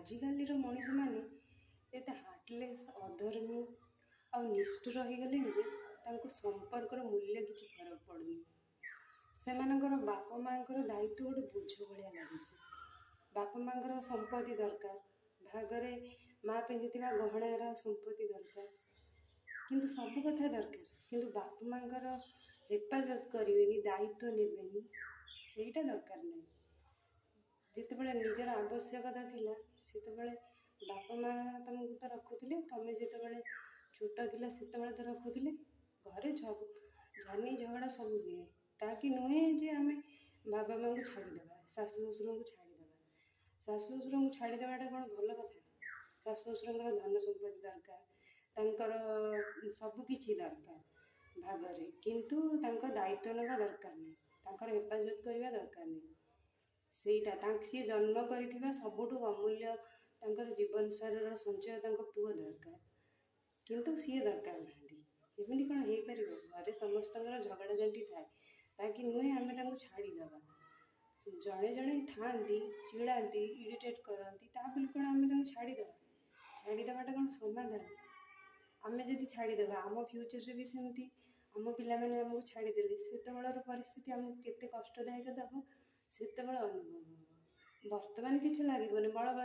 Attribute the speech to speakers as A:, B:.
A: ଆଜିକାଲିର ମଣିଷମାନେ ଏତେ ହାର୍ଟଲେସ୍ ଅଧର୍ମୀ ଆଉ ନିଷ୍ଠୁର ହେଇଗଲେଣି ଯେ ତାଙ୍କୁ ସମ୍ପର୍କର ମୂଲ୍ୟ କିଛି ଫରକ ପଡ଼ୁନି। ସେମାନଙ୍କର ବାପା ମାଆଙ୍କର ଦାୟିତ୍ୱ ଗୋଟେ ବୋଝ ଭଳିଆ ଲାଗୁଛି। ବାପା ମାଆଙ୍କର ସମ୍ପତ୍ତି ଦରକାର, ଭାଗରେ ମା ପିନ୍ଧିଥିବା ଗହଣାର ସମ୍ପତ୍ତି ଦରକାର, କିନ୍ତୁ ସବୁ କଥା ଦରକାର, କିନ୍ତୁ ବାପା ମାଆଙ୍କର ହେଫାଜତ କରିବେନି, ଦାୟିତ୍ୱ ନେବେନି, ସେଇଟା ଦରକାର ନାହିଁ। ଯେତେବେଳେ ନିଜର ଆବଶ୍ୟକତା ଥିଲା ସେତେବେଳେ ବାପା ମାଆ ତମକୁ ତ ରଖୁଥିଲେ, ତମେ ଯେତେବେଳେ ଛୋଟ ଥିଲା ସେତେବେଳେ ତ ରଖୁଥିଲେ। ଘରେ ଝାନି ଝଗଡ଼ା ସବୁ ହୁଏ, ତାକି ନୁହେଁ ଯେ ଆମେ ବାବା ମାଆଙ୍କୁ ଛାଡ଼ିଦେବା, ଶାଶୁ ଶ୍ୱଶୁରଙ୍କୁ ଛାଡ଼ିଦେବା। ଶାଶୁ ଶ୍ୱଶୁରଙ୍କୁ ଛାଡ଼ିଦେବାଟା କ'ଣ ଭଲ କଥା? ଶାଶୁ ଶ୍ୱଶୁରଙ୍କର ଧନ ସମ୍ପତ୍ତି ଦରକାର, ତାଙ୍କର ସବୁ କିଛି ଦରକାର ଭାଗରେ, କିନ୍ତୁ ତାଙ୍କ ଦାୟିତ୍ୱ ନେବା ଦରକାର ନାହିଁ, ତାଙ୍କର ହେଫାଜତ କରିବା ଦରକାର ନାହିଁ। ସେଇଟା ସିଏ ଜନ୍ମ କରିଥିବା ସବୁଠୁ ଅମୂଲ୍ୟ ତାଙ୍କର ଜୀବନସାରର ସଞ୍ଚୟ ତାଙ୍କ ପୁଅ ଦରକାର, କିନ୍ତୁ ସିଏ ଦରକାର ନାହାନ୍ତି। ଏମିତି କ'ଣ ହେଇପାରିବ? ଘରେ ସମସ୍ତଙ୍କର ଝଗଡ଼ା ଝାଣ୍ଟି ଥାଏ, ତାକି ନୁହେଁ ଆମେ ତାଙ୍କୁ ଛାଡ଼ିଦେବା। ଜଣେ ଜଣେ ଥାଆନ୍ତି ଚିଡ଼ାନ୍ତି, ଇରିଟେଟ୍ କରନ୍ତି, ତା ବୋଲି କ'ଣ ଆମେ ତାଙ୍କୁ ଛାଡ଼ିଦେବା? ଛାଡ଼ିଦେବାଟା କ'ଣ ସମାଧାନ? ଆମେ ଯଦି ଛାଡ଼ିଦେବା ଆମ ଫ୍ୟୁଚରରେ ବି ସେମିତି ଆମ ପିଲାମାନେ ଆମକୁ ଛାଡ଼ିଦେଲେ ସେତେବେଳର ପରିସ୍ଥିତି ଆମକୁ କେତେ କଷ୍ଟଦାୟକ ଦେବ ସେତେବେଳେ ଅନୁଭବ ହେବ। ବର୍ତ୍ତମାନ କିଛି ଲାଗିବନି, ବଳ